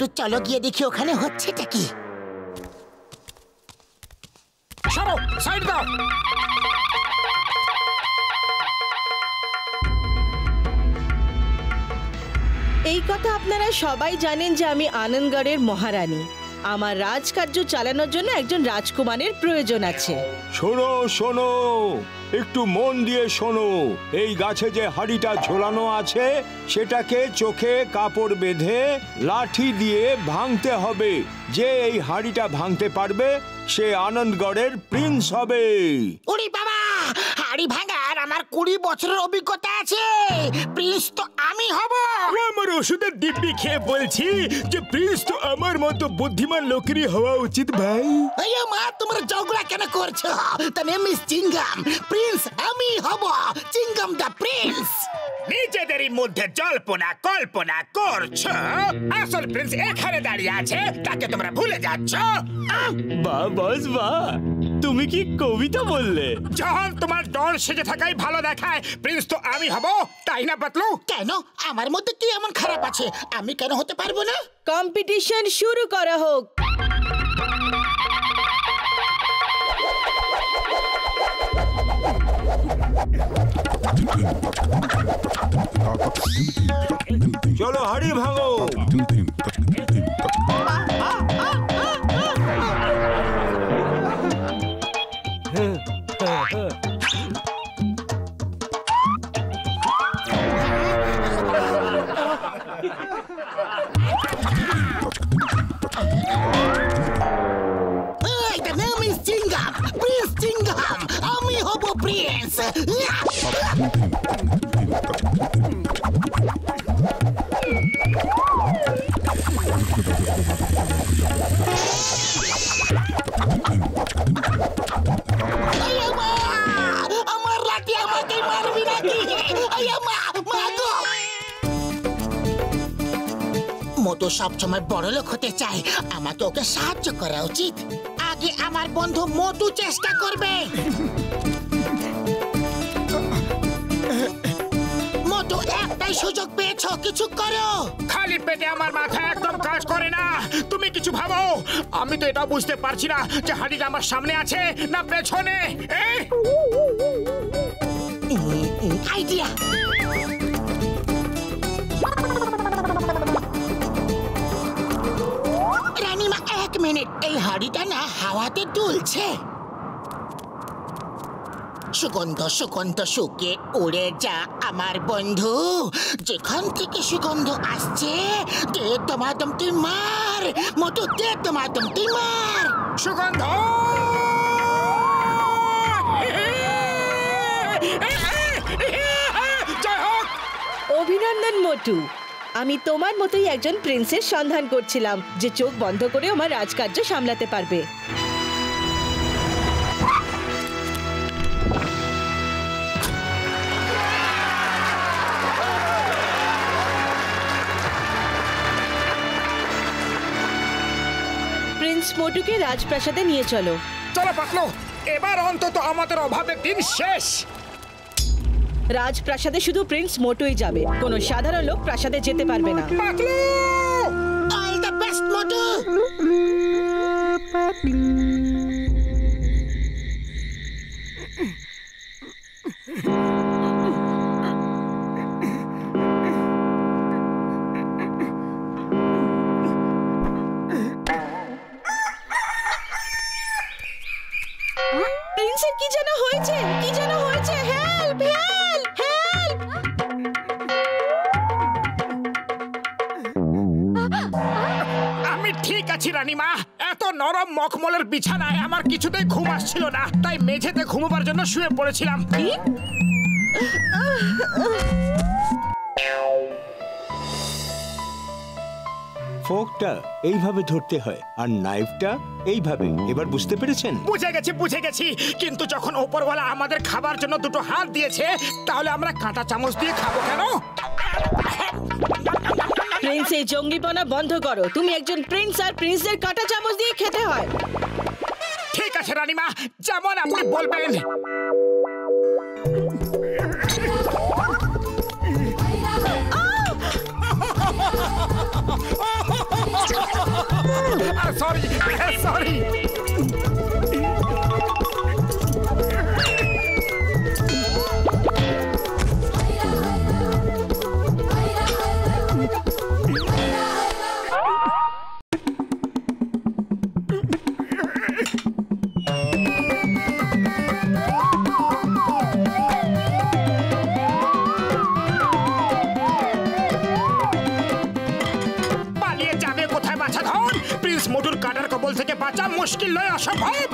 মোটু চলো গিয়ে দেখি ওখানে হচ্ছেটা কি। সরো, সাইড দাও। এই কথা আপনারা সবাই জানেন যে আমি আনন্দগড়ের মহারানী। আমার রাজকার্য চালানোর জন্য একজন রাজকুমারের প্রয়োজন আছে। শোনো শোনো, একটু মন দিয়ে শোনো। এই গাছে যে হাড়িটা ঝোলানো আছে সেটাকে চোখে কাপড় বেঁধে লাঠি দিয়ে ভাঙতে হবে। যে এই হাড়িটা ভাঙতে পারবে সে আনন্দগড়ের প্রিন্স হবে। ওরে বাবা, হাড়ি ভাঙার আমার 20 বছরের অভিজ্ঞতা আছে। প্রিন্স তো আমি হব। আমার ওষুধের দিব্যি খেয়ে বলছি যে প্রিন্স তো আমার মতো বুদ্ধিমান লোকেরই হওয়া উচিত ভাই। আরে মা, তোমরা ঝগড়া কেন করছো? তার নেম ইজ চিঙ্গাম। প্রিন্স আমি হব, চিঙ্গাম দা প্রিন্স। নিজেদেরই মধ্যে জল্পনা কল্পনা করছো। আসল প্রিন্স এখানে দাঁড়িয়ে আছে, তাকে তোমরা ভুলে যাচ্ছ। বাহ বস বাহ, তুমি কি কবিতা বললে? যখন তোমার ডর সেজে থাকাই ভালো দেখায়, প্রিন্স তো আমি হব, তাই না পাতলু? কেন? আমার মধ্যে কি এমন খারাপ আছে? আমি কেন হতে পারবো না? কম্পিটিশন শুরু করা হোক। চলো হাড়ি ভাঙো। The name is Chingam, Prince Chingam. আমি হব প্রিন্স। আমার লাঠি আমাকে মারবি নাকি? মোটু সবসময় বড় লোক হতে চায়, আমাকে ওকে সাহায্য করা উচিত। আগে আমার বন্ধু মোটু চেষ্টা করবে। মোটু, একটাই সুযোগ পেয়েছো, কিছু করো। খালি পেটে আমার মাথা একদম কাজ করে না। তুমি কিছু ভাবো। আমি তো এটা বুঝতে পারছি না যে হাড়িটা আমার সামনে আছে না পেছনে। আইডিয়া। রানীমা, 1 মিনিট। এই হাড়িটা না হাওয়াতে দুলছে। সুগন্ধ সুগন্ধ শুকে উড়ে যা আমার বন্ধু। যেখান থেকে সুগন্ধ আসছে, দে দমাদম তুই মার। মোটু, দে দমাদম তুই মার। সুগন্ধ! অভিনন্দন মোটু। আমি তোমার মতোই একজন প্রিন্সের সন্ধান করছিলাম যে চোখ বন্ধ করে আমার রাজকার্য সামলাতে পারবে। প্রিন্স মোটুকে রাজপ্রাসাদে নিয়ে চলো। চলো পাতলু, এবার অন্তত আমাদের অভাবের দিন শেষ। রাজপ্রাসাদে শুধু প্রিন্স মোটুই যাবে, কোনো সাধারণ লোক প্রাসাদে যেতে পারবে না। পাতলু! অল দ্য বেস্ট মোটু। প্রিন্সের কি যেন হয়েছে, কি যেন হয়েছে। Help help help! আমি ঠিক আছি রানীমা। এত নরম মখমলের বিছানায় আমার কিছুতেই ঘুম আসছিল না, তাই মেঝেতে ঘুমোবার জন্য শুয়ে পড়েছিলাম। কি? ফোকটা এইভাবে ধরতে হয় আর নাইফটা এইভাবে। এবার বুঝতে পেরেছেন? বুঝে গেছি। কিন্তু যখন ওপরওয়ালা আমাদের খাবার জন্য দুটো হাত দিয়েছে, তাহলে আমরা কাঁটা চামচ দিয়ে খাবো কেন? প্রিন্স, এই জঙ্গিপনা বন্ধ করো। তুমি একজন প্রিন্স, আর প্রিন্সদের কাঁটা চামচ দিয়ে খেতে হয়। ঠিক আছে রানীমা, যেমন আপনি বলবেন। Sorry sorry. মোটুর কাটার কবল থেকে বাঁচা মুশকিল নয়, অসম্ভব।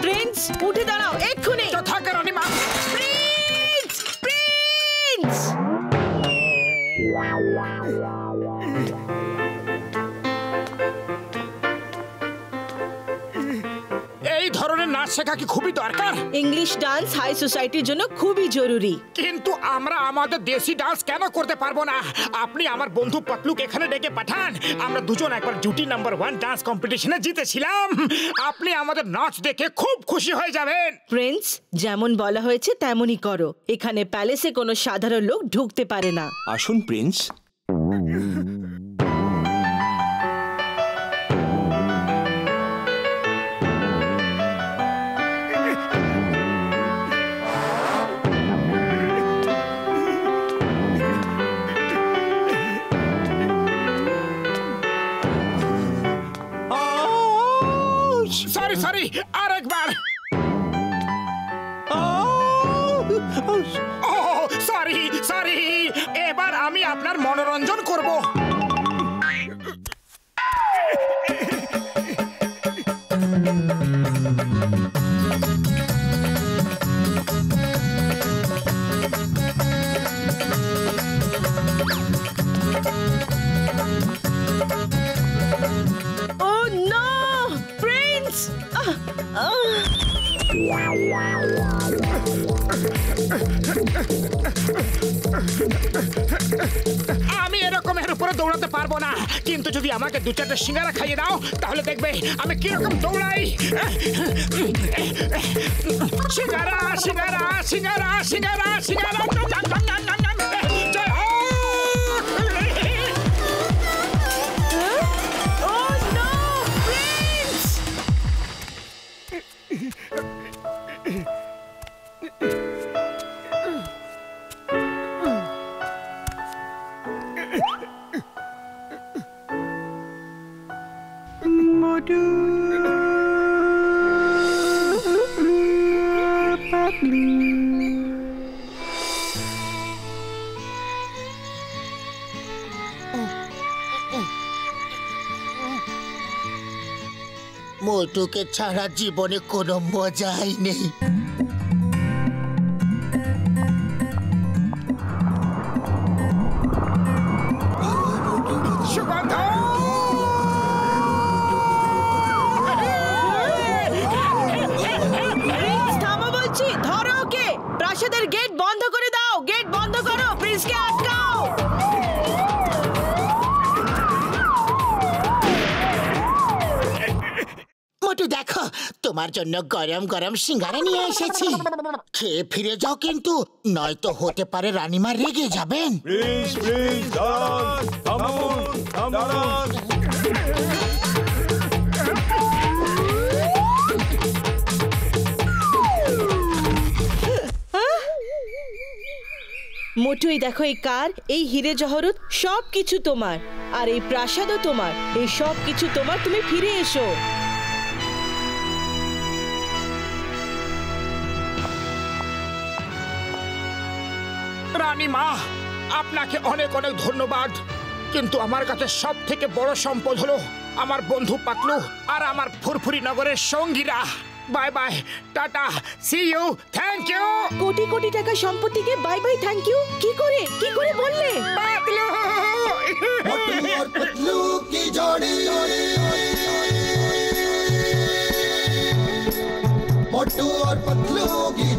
প্রিন্স উঠে দাঁড়াও এক্ষুনি। থাকে রানীমা। প্রিন্স প্রিন্স এই ধরনের নাচ শেখা কি খুবই দরকার? ইংলিশ ডান্স হাই সোসাইটির জন্য খুবই জরুরি। কিন্তু আমরা আমাদের দেশি ডান্স কেন করতে পারবো না? আপনি আমার বন্ধু পতলুকে এখানে ডেকে পাঠান। আমরা দুজন একবার জুটি নাম্বার 1 ডান্স কম্পিটিশনে জিতেছিলাম। আপনি আমাদের নাচ দেখে খুব খুশি হয়ে যাবেন। প্রিন্স, যেমন বলা হয়েছে তেমনই করো। এখানে প্যালেসে কোনো সাধারণ লোক ঢুকতে পারে না। আসুন প্রিন্স। সরি সরি, আরেকবার। সরি সরি, এবার আমি আপনার মনোরঞ্জন করব। Oh no, Prince! আমি এরকমের উপরে দৌড়াতে পারবো না, কিন্তু যদি আমাকে 2-4টা সিঙ্গারা খাইয়ে দাও তাহলে দেখবে আমি কিরকম দৌড়াই। সিঙ্গারা সিঙ্গারা সিঙ্গারা সিঙ্গারা সিঙ্গারা। জয় হোক। Oh no, Prince! মোটুকে ছাড়া জীবনে কোনো মজাই নেই। সুগন্ধ। প্রিন্স, থামো বলছি। ধরো ওকে। প্রাসাদের গেট বন্ধ করে দাও। গেট বন্ধ করো। প্রিন্সকে আটকাও। মোটু দেখো, তোমার জন্য গরম গরম সিঙ্গারা নিয়ে এসেছি। খেয়ে ফিরে যাও কিন্তু, নয়তো হতে পারে রানীমা রেগে যাবেন। প্লিজ প্লিজ দাঁড়ান, থামুন, দাঁড়ান। মোটু, এই দেখো, এই কার, এই হিরে জহরত সব কিছু তোমার। আর এই প্রাসাদও তোমার। এই সব কিছু তোমার। তুমি ফিরে এসো। রানীমা, আপনাকে অনেক অনেক ধন্যবাদ, কিন্তু আমার কাছে সব থেকে বড় সম্পদ হলো আমার বন্ধু পাতলু আর আমার ফুরফুরি নগরের সঙ্গীরা। Bye bye, tata, see you, thank you. কোটি কোটি টাকা সম্পত্তিকে বাই বাই থ্যাংক ইউ? কি করে বললে? পাতলু। मोटू और पतलू की जोड़ी, मोटू और पतलू की